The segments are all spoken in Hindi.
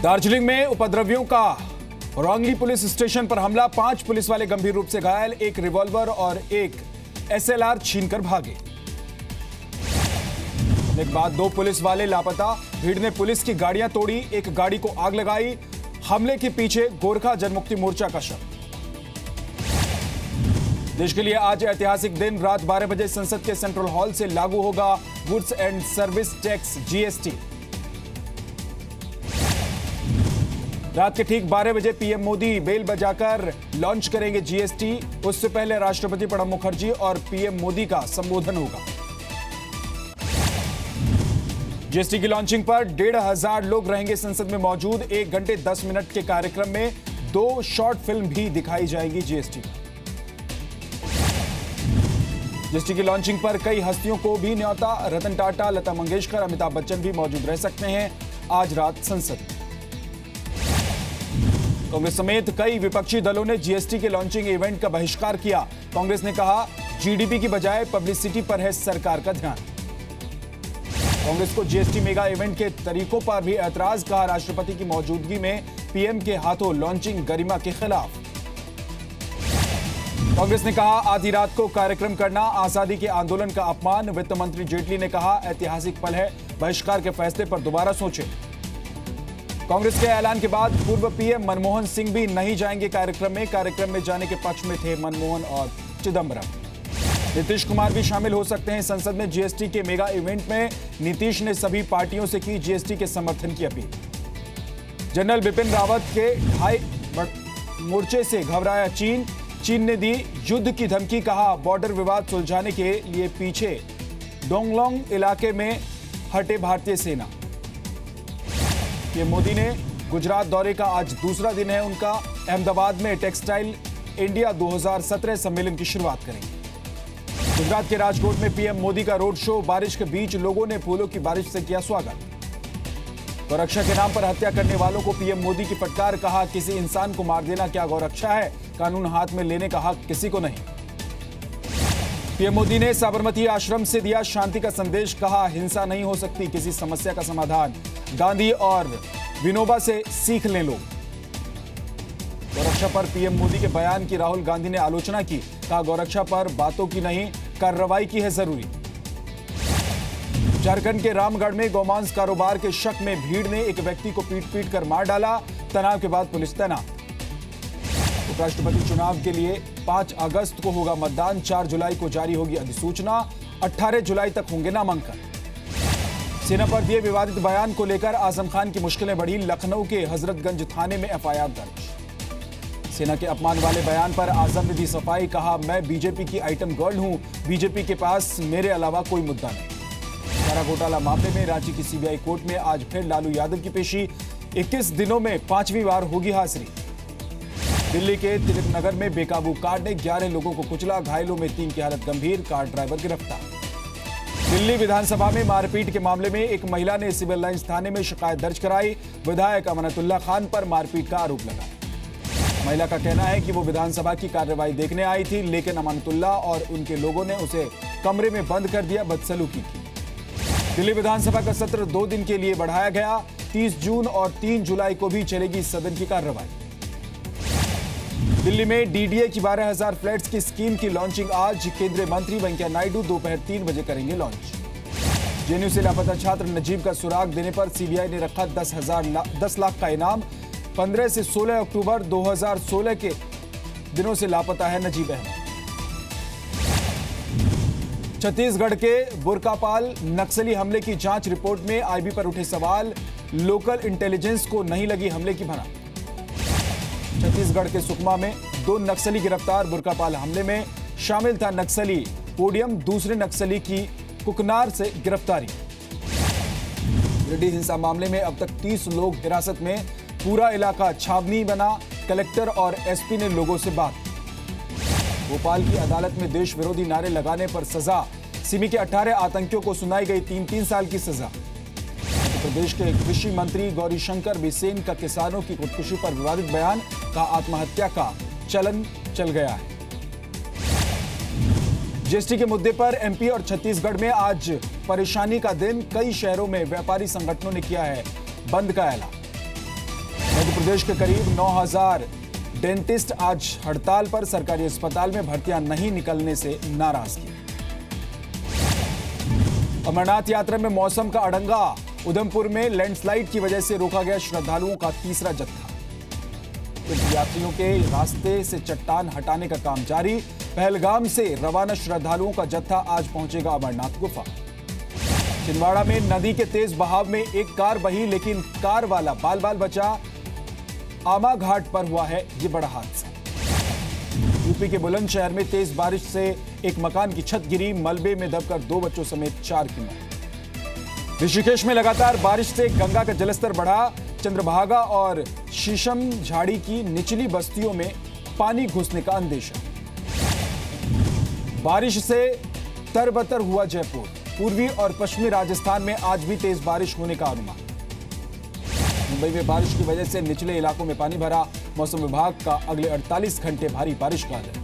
दार्जिलिंग में उपद्रवियों का रोंगली पुलिस स्टेशन पर हमला, 5 पुलिस वाले गंभीर रूप से घायल, एक रिवॉल्वर और एक एसएलआर छीनकर भागे। एक बाद 2 पुलिस वाले लापता, भीड़ ने पुलिस की गाड़ियां तोड़ी, एक गाड़ी को आग लगाई। हमले के पीछे गोरखा जनमुक्ति मोर्चा का शक। देश के लिए आज ऐतिहासिक दिन, रात 12 बजे संसद के सेंट्रल हॉल से लागू होगा goods and service tax GST. रात के ठीक 12 बजे पीएम मोदी बेल बजाकर लॉन्च करेंगे जीएसटी। उससे पहले राष्ट्रपति प्रणब मुखर्जी और पीएम मोदी का संबोधन होगा। जीएसटी की लॉन्चिंग पर 1,500 लोग रहेंगे संसद में मौजूद। 1 घंटे 10 मिनट के कार्यक्रम में 2 शॉर्ट फिल्म भी दिखाई जाएगी जीएसटी। जीएसटी की लॉन्चिंग पर कई हस्तियों को भी न्योता, रतन टाटा, लता मंगेशकर, अमिताभ बच्चन भी मौजूद रह सकते हैं आज रात संसद में। कांग्रेस समेत कई विपक्षी दलों ने जीएसटी के लॉन्चिंग इवेंट का बहिष्कार किया। कांग्रेस ने कहा, जीडीपी की बजाय पब्लिसिटी पर है सरकार का ध्यान। कांग्रेस को जीएसटी मेगा इवेंट के तरीकों पर भी ऐतराज, कहा राष्ट्रपति की मौजूदगी में पीएम के हाथों लॉन्चिंग गरिमा के खिलाफ। कांग्रेस ने कहा, आधी रात को कार्यक्रम करना आजादी के आंदोलन का अपमान। वित्त मंत्री जेटली ने कहा, ऐतिहासिक पल है, बहिष्कार के फैसले पर दोबारा सोचें। कांग्रेस के ऐलान के बाद पूर्व पीएम मनमोहन सिंह भी नहीं जाएंगे कार्यक्रम में जाने के पक्ष में थे मनमोहन और चिदंबरम। नीतीश कुमार भी शामिल हो सकते हैं संसद में जीएसटी के मेगा इवेंट में। नीतीश ने सभी पार्टियों से की जीएसटी के समर्थन की अपील। जनरल बिपिन रावत के 2.5 मोर्चे से घबराया चीन ने दी युद्ध की धमकी, कहा बॉर्डर विवाद सुलझाने के लिए पीछे डोंगलोंग इलाके में हटे भारतीय सेना। पीएम मोदी ने गुजरात दौरे का आज दूसरा दिन है उनका। अहमदाबाद में टेक्सटाइल इंडिया 2017 सम्मेलन की शुरुआत करेंगे। गुजरात के राजकोट में पीएम मोदी का रोड शो, बारिश के बीच लोगों ने फूलों की बारिश से किया स्वागत। गौरक्षा के नाम पर हत्या करने वालों को पीएम मोदी की फटकार, कहा किसी इंसान को मार देना क्या गौरक्षा है, कानून हाथ में लेने का हक किसी को नहीं। पीएम मोदी ने साबरमती आश्रम से दिया शांति का संदेश, कहा हिंसा नहीं हो सकती किसी समस्या का समाधान, गांधी और विनोबा से सीख लें लोग। गौरक्षा पर पीएम मोदी के बयान की राहुल गांधी ने आलोचना की, कहा गौरक्षा पर बातों की नहीं कार्रवाई की है जरूरी। झारखंड के रामगढ़ में गौमांस कारोबार के शक में भीड़ ने एक व्यक्ति को पीट कर मार डाला, तनाव के बाद पुलिस तैनात। उपराष्ट्रपति चुनाव के लिए 5 अगस्त को होगा मतदान, 4 जुलाई को जारी होगी अधिसूचना, 18 जुलाई तक होंगे नामांकन। सेना पर दिए विवादित बयान को लेकर आजम खान की मुश्किलें बढ़ी, लखनऊ के हजरतगंज थाने में एफआईआर दर्ज। सेना के अपमान वाले बयान पर आजम ने दी सफाई, कहा मैं बीजेपी की आइटम गर्ल हूं, बीजेपी के पास मेरे अलावा कोई मुद्दा नहीं। चारा घोटाला मामले में रांची की सीबीआई कोर्ट में आज फिर लालू यादव की पेशी, 21 दिनों में 5वीं बार होगी हाजिरी। दिल्ली के तिलक नगर में बेकाबू कार ने 11 लोगों को कुचला, घायलों में 3 की हालत गंभीर, कार ड्राइवर गिरफ्तार। दिल्ली विधानसभा में मारपीट के मामले में एक महिला ने सिविल लाइंस थाने में शिकायत दर्ज कराई, विधायक अमानतुल्लाह खान पर मारपीट का आरोप लगा। महिला का कहना है कि वो विधानसभा की कार्रवाई देखने आई थी, लेकिन अमानतुल्लाह और उनके लोगों ने उसे कमरे में बंद कर दिया, बदसलूकी की। दिल्ली विधानसभा का सत्र 2 दिन के लिए बढ़ाया गया, 30 जून और 3 जुलाई को भी चलेगी सदन की कार्रवाई। दिल्ली में डीडीए की 12,000 फ्लैट्स की स्कीम की लॉन्चिंग आज, केंद्रीय मंत्री वेंकैया नायडू दोपहर 3 बजे करेंगे लॉन्च। जेएनयू से लापता छात्र नजीब का सुराग देने पर सीबीआई ने रखा 10 लाख का इनाम। 15 से 16 अक्टूबर 2016 के दिनों से लापता है नजीब अहमद। छत्तीसगढ़ के बुरकापाल नक्सली हमले की जांच रिपोर्ट में आईबी पर उठे सवाल, लोकल इंटेलिजेंस को नहीं लगी हमले की भनक। छत्तीसगढ़ के सुकमा में 2 नक्सली गिरफ्तार, बुरकापाल हमले में शामिल था नक्सली पोडियम, दूसरे नक्सली की कुकनार से गिरफ्तारी। गिरिडीह हिंसा मामले में अब तक 30 लोग हिरासत में, पूरा इलाका छावनी बना, कलेक्टर और एसपी ने लोगों से बात। भोपाल की अदालत में देश विरोधी नारे लगाने पर सजा, सिमी के 18 आतंकियों को सुनाई गई 3-3 साल की सजा। मध्य प्रदेश के कृषि मंत्री गौरीशंकर बिसेन का किसानों की खुदकुशी पर विवादित बयान, का आत्महत्या का चलन चल गया है। जीएसटी के मुद्दे पर एमपी और छत्तीसगढ़ में आज परेशानी का दिन, कई शहरों में व्यापारी संगठनों ने किया है बंद का ऐलान। प्रदेश के करीब 9000 डेंटिस्ट आज हड़ताल पर, सरकारी अस्पताल में भर्तियां नहीं निकलने से नाराज की। अमरनाथ यात्रा में मौसम का अड़ंगा, उधमपुर में लैंडस्लाइड की वजह से रोका गया श्रद्धालुओं का तीसरा जत्था। यात्रियों के रास्ते से चट्टान हटाने का काम जारी, पहलगाम से रवाना श्रद्धालुओं का जत्था आज पहुंचेगा अमरनाथ गुफा। छिंदवाड़ा में नदी के तेज बहाव में एक कार बही, लेकिन कार वाला बाल बाल बचा। आमा घाट पर हुआ है ये बड़ा हादसा। यूपी के बुलंदशहर में तेज बारिश से एक मकान की छत गिरी, मलबे में दबकर 2 बच्चों समेत 4 की मौत। ऋषिकेश में लगातार बारिश से गंगा का जलस्तर बढ़ा, चंद्रभागा और शीशम झाड़ी की निचली बस्तियों में पानी घुसने का अंदेशा। बारिश से तरबतर हुआ जयपुर, पूर्वी और पश्चिमी राजस्थान में आज भी तेज बारिश होने का अनुमान। मुंबई में बारिश की वजह से निचले इलाकों में पानी भरा, मौसम विभाग का अगले 48 घंटे भारी बारिश का अलर्ट।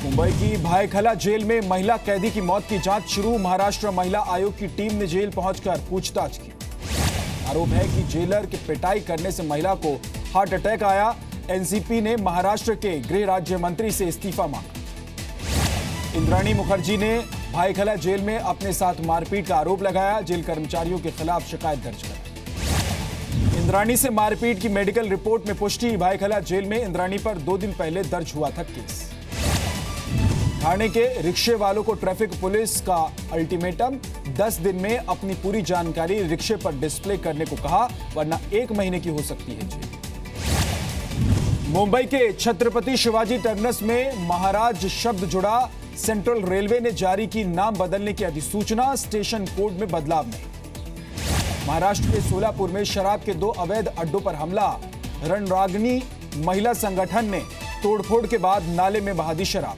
मुंबई की भायखला जेल में महिला कैदी की मौत की जांच शुरू, महाराष्ट्र महिला आयोग की टीम ने जेल पहुंचकर पूछताछ की। आरोप है कि जेलर की पिटाई करने से महिला को हार्ट अटैक आया। एनसीपी ने महाराष्ट्र के गृह राज्य मंत्री से इस्तीफा मांगा। इंद्राणी मुखर्जी ने भायखला जेल में अपने साथ मारपीट का आरोप लगाया, जेल कर्मचारियों के खिलाफ शिकायत दर्ज कराई। इंद्राणी से मारपीट की मेडिकल रिपोर्ट में पुष्टि, भायखला जेल में इंद्राणी पर 2 दिन पहले दर्ज हुआ था केस। ठाणे के रिक्शे वालों को ट्रैफिक पुलिस का अल्टीमेटम, 10 दिन में अपनी पूरी जानकारी रिक्शे पर डिस्प्ले करने को कहा, वरना 1 महीने की हो सकती है जेल। मुंबई के छत्रपति शिवाजी टर्मिनस में महाराज शब्द जुड़ा, सेंट्रल रेलवे ने जारी की नाम बदलने की अधिसूचना, स्टेशन कोड में बदलाव नहीं। महाराष्ट्र के सोलापुर में शराब के 2 अवैध अड्डों पर हमला, रणरागिनी महिला संगठन ने तोड़फोड़ के बाद नाले में बहा दी शराब।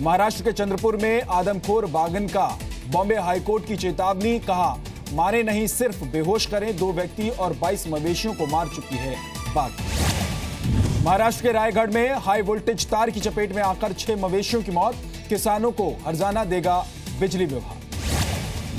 महाराष्ट्र के चंद्रपुर में आदमखोर बाघन का बॉम्बे हाईकोर्ट की चेतावनी, कहा मारे नहीं सिर्फ बेहोश करें, 2 व्यक्ति और 22 मवेशियों को मार चुकी है बाघ। महाराष्ट्र के रायगढ़ में हाई वोल्टेज तार की चपेट में आकर 6 मवेशियों की मौत, किसानों को हर्जाना देगा बिजली विभाग।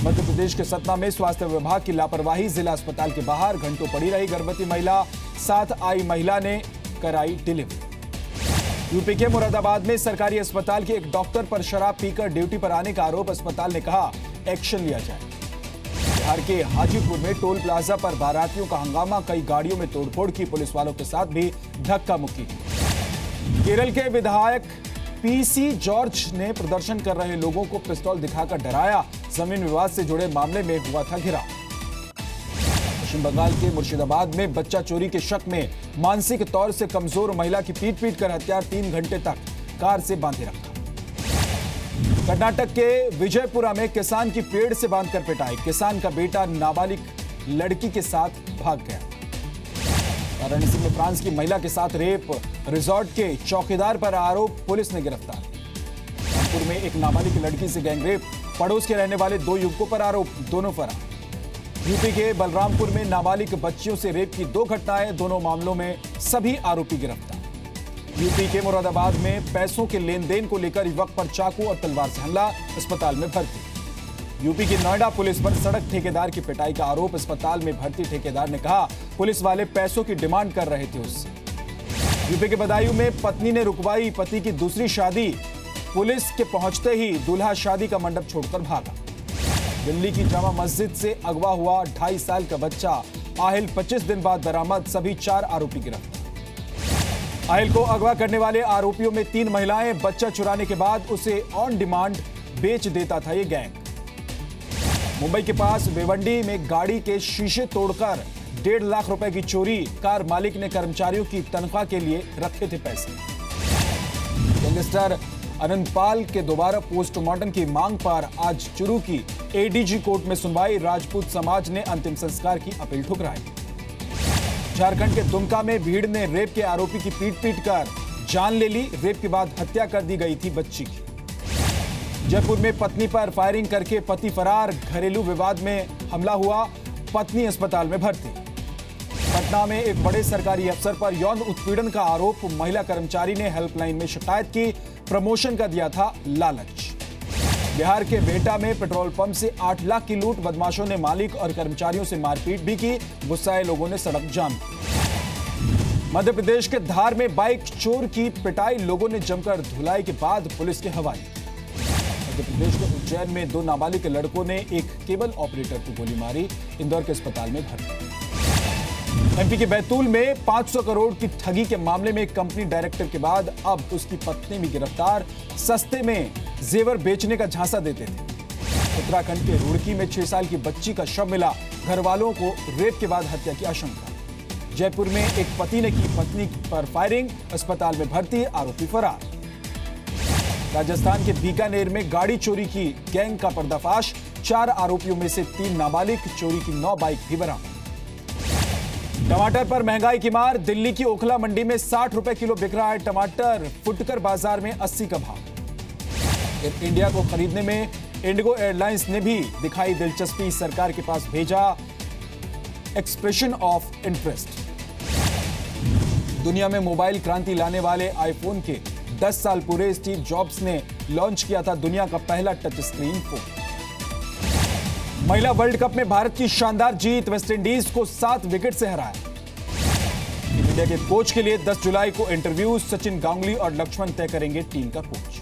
मध्य प्रदेश के सतना में स्वास्थ्य विभाग की लापरवाही, जिला अस्पताल के बाहर घंटों पड़ी रही गर्भवती महिला, साथ आई महिला ने कराई डिलीवरी। यूपी के मुरादाबाद में सरकारी अस्पताल के एक डॉक्टर पर शराब पीकर ड्यूटी पर आने का आरोप, अस्पताल ने कहा एक्शन लिया जाए। बिहार के हाजीपुर में टोल प्लाजा पर बारातियों का हंगामा, कई गाड़ियों में तोड़फोड़ की, पुलिस वालों के साथ भी धक्का मुक्की। केरल के विधायक पीसी जॉर्ज ने प्रदर्शन कर रहे लोगों को पिस्तौल दिखाकर डराया, जमीन विवाद से जुड़े मामले में हुआ था घिराव। पश्चिम बंगाल के मुर्शिदाबाद में बच्चा चोरी के शक में मानसिक तौर से कमजोर महिला की पीट कर हत्या, 3 घंटे तक कार से बांधे रखा। कर्नाटक के विजयपुरा में किसान की पेड़ से बांधकर पिटाई, किसान का बेटा नाबालिग लड़की के साथ भाग गया। वाराणसी में फ्रांस की महिला के साथ रेप, रिजॉर्ट के चौकीदार पर आरोप, पुलिस ने गिरफ्तार। कानपुर में एक नाबालिग लड़की से गैंगरेप, पड़ोस के रहने वाले 2 युवकों पर आरोप, दोनों फरार। यूपी के बलरामपुर में नाबालिग बच्चियों से रेप की 2 घटनाएं, दोनों मामलों में सभी आरोपी गिरफ्तार। यूपी के मुरादाबाद में पैसों के लेन देन को लेकर युवक पर चाकू और तलवार से हमला, अस्पताल में भर्ती। यूपी की नोएडा पुलिस पर सड़क ठेकेदार की पिटाई का आरोप, अस्पताल में भर्ती ठेकेदार ने कहा पुलिस वाले पैसों की डिमांड कर रहे थे उससे। यूपी के बदायूं में पत्नी ने रुकवाई पति की दूसरी शादी, पुलिस के पहुंचते ही दूल्हा शादी का मंडप छोड़कर भागा। दिल्ली की जामा मस्जिद से अगवा हुआ 2.5 साल का बच्चा, आहिल 25 दिन बाद बरामद, सभी 4 आरोपी गिरफ्तार। आहिल को अगवा करने वाले आरोपियों में 3 महिलाएं, बच्चा चुराने के बाद उसे ऑन डिमांड बेच देता था ये गैंग। मुंबई के पास भिवंडी में गाड़ी के शीशे तोड़कर 1.5 लाख रुपए की चोरी, कार मालिक ने कर्मचारियों की तनख्वाह के लिए रखे थे पैसे। गैंगस्टर अनंतपाल के दोबारा पोस्टमार्टम की मांग पर आज शुरू की एडीजी कोर्ट में सुनवाई, राजपूत समाज ने अंतिम संस्कार की अपील ठुकराई। झारखंड के दुमका में भीड़ ने रेप के आरोपी की पीट कर जान ले ली, रेप के बाद हत्या कर दी गई थी बच्ची की। जयपुर में पत्नी पर फायरिंग करके पति फरार, घरेलू विवाद में हमला हुआ, पत्नी अस्पताल में भर्ती। पटना में एक बड़े सरकारी अफसर पर यौन उत्पीड़न का आरोप, महिला कर्मचारी ने हेल्पलाइन में शिकायत की, प्रमोशन का दिया था लालच। बिहार के बेहटा में पेट्रोल पंप से 8 लाख की लूट, बदमाशों ने मालिक और कर्मचारियों से मारपीट भी की, गुस्साए लोगों ने सड़क जाम की। मध्य प्रदेश के धार में बाइक चोर की पिटाई, लोगों ने जमकर धुलाई के बाद पुलिस के हवाले। मध्य प्रदेश के उज्जैन में 2 नाबालिग लड़कों ने एक केबल ऑपरेटर को गोली मारी, इंदौर के अस्पताल में भर्ती। एमपी के बैतूल में 500 करोड़ की ठगी के मामले में एक कंपनी डायरेक्टर के बाद अब उसकी पत्नी भी गिरफ्तार, सस्ते में जेवर बेचने का झांसा देते थे। उत्तराखंड के रुड़की में 6 साल की बच्ची का शव मिला, घर वालों को रेप के बाद हत्या की आशंका। जयपुर में एक पति ने की पत्नी पर फायरिंग, अस्पताल में भर्ती, आरोपी फरार। राजस्थान के बीकानेर में गाड़ी चोरी की गैंग का पर्दाफाश, 4 आरोपियों में से 3 नाबालिग, चोरी की 9 बाइक भी बरामद। टमाटर पर महंगाई की मार, दिल्ली की ओखला मंडी में 60 रुपए किलो बिक रहा है टमाटर, फुटकर बाजार में 80 का भाव। एयर इंडिया को खरीदने में इंडिगो एयरलाइंस ने भी दिखाई दिलचस्पी, सरकार के पास भेजा एक्सप्रेशन ऑफ इंटरेस्ट। दुनिया में मोबाइल क्रांति लाने वाले आईफोन के 10 साल पूरे, स्टीव जॉब्स ने लॉन्च किया था दुनिया का पहला टच स्क्रीन फोन। महिला वर्ल्ड कप में भारत की शानदार जीत, वेस्टइंडीज को 7 विकेट से हराया। टीम इंडिया के कोच के लिए 10 जुलाई को इंटरव्यू, सचिन, गांगुली और लक्ष्मण तय करेंगे टीम का कोच।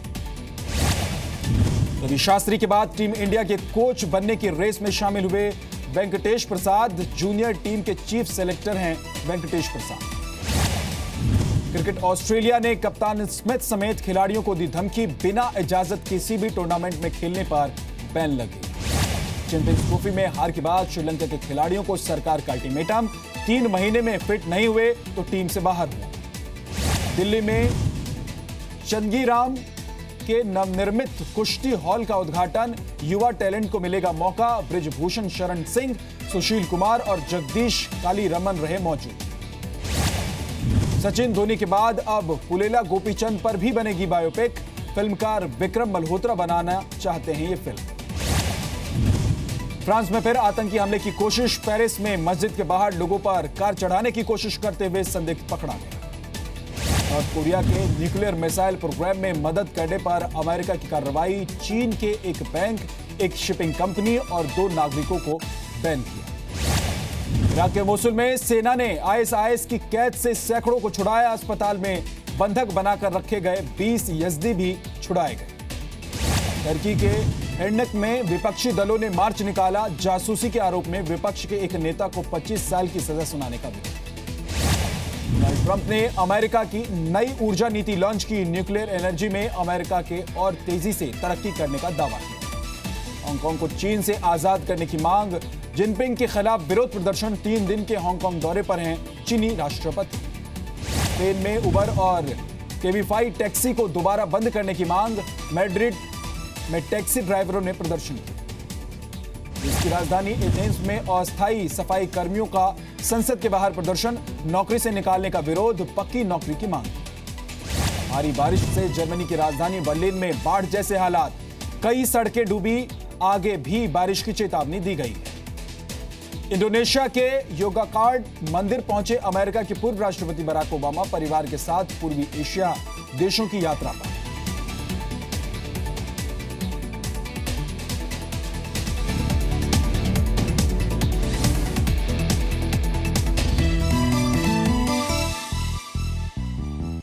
रवि शास्त्री के बाद टीम इंडिया के कोच बनने की रेस में शामिल हुए वेंकटेश प्रसाद, जूनियर टीम के चीफ सेलेक्टर हैं वेंकटेश प्रसाद। क्रिकेट ऑस्ट्रेलिया ने कप्तान स्मिथ समेत खिलाड़ियों को दी धमकी, बिना इजाजत किसी भी टूर्नामेंट में खेलने पर बैन लगी। चैंपियंस ट्रॉफी में हार के बाद श्रीलंका के खिलाड़ियों को सरकार का अल्टीमेटम, 3 महीने में फिट नहीं हुए तो टीम से बाहर हुए। दिल्ली में चंदगीराम के नवनिर्मित कुश्ती हॉल का उद्घाटन, युवा टैलेंट को मिलेगा मौका, ब्रिजभूषण शरण सिंह, सुशील कुमार और जगदीश कालीरमन रहे मौजूद। सचिन धोनी के बाद अब पुलेला गोपीचंद पर भी बनेगी बायोपिक, फिल्मकार विक्रम मल्होत्रा बनाना चाहते हैं ये फिल्म। फ्रांस में फिर आतंकी हमले की कोशिश, पेरिस में मस्जिद के बाहर लोगों पर कार चढ़ाने की कोशिश करते हुए संदिग्ध पकड़ा गया। नॉर्थ कोरिया के न्यूक्लियर मिसाइल प्रोग्राम में मदद करने पर अमेरिका की कार्रवाई, चीन के एक बैंक, एक शिपिंग कंपनी और 2 नागरिकों को बैन किया। इराक के मोसुल में सेना ने आईएसआईएस की कैद से सैकड़ों को छुड़ाया, अस्पताल में बंधक बनाकर रखे गए 20 यज़दी भी छुड़ाए गए। टर्की के एर्नक में विपक्षी दलों ने मार्च निकाला, जासूसी के आरोप में विपक्ष के एक नेता को 25 साल की सजा सुनाने का विरोध। डोनाल्ड ट्रंप ने अमेरिका की नई ऊर्जा नीति लॉन्च की, न्यूक्लियर एनर्जी में अमेरिका के और तेजी से तरक्की करने का दावा किया। हांगकांग को चीन से आजाद करने की मांग, जिनपिंग के खिलाफ विरोध प्रदर्शन, 3 दिन के हांगकांग दौरे पर हैं चीनी राष्ट्रपति। स्पेन में उबर और केबीफाई टैक्सी को दोबारा बंद करने की मांग, मैड्रिड में टैक्सी ड्राइवरों ने प्रदर्शन किया। इसकी राजधानी एथेंस में अस्थायी सफाई कर्मियों का संसद के बाहर प्रदर्शन, नौकरी से निकालने का विरोध, पक्की नौकरी की मांग। भारी बारिश से जर्मनी की राजधानी बर्लिन में बाढ़ जैसे हालात, कई सड़कें डूबी, आगे भी बारिश की चेतावनी दी गई है। इंडोनेशिया के योगाकार्ट मंदिर पहुंचे अमेरिका के पूर्व राष्ट्रपति बराक ओबामा, परिवार के साथ पूर्वी एशिया देशों की यात्रा पर।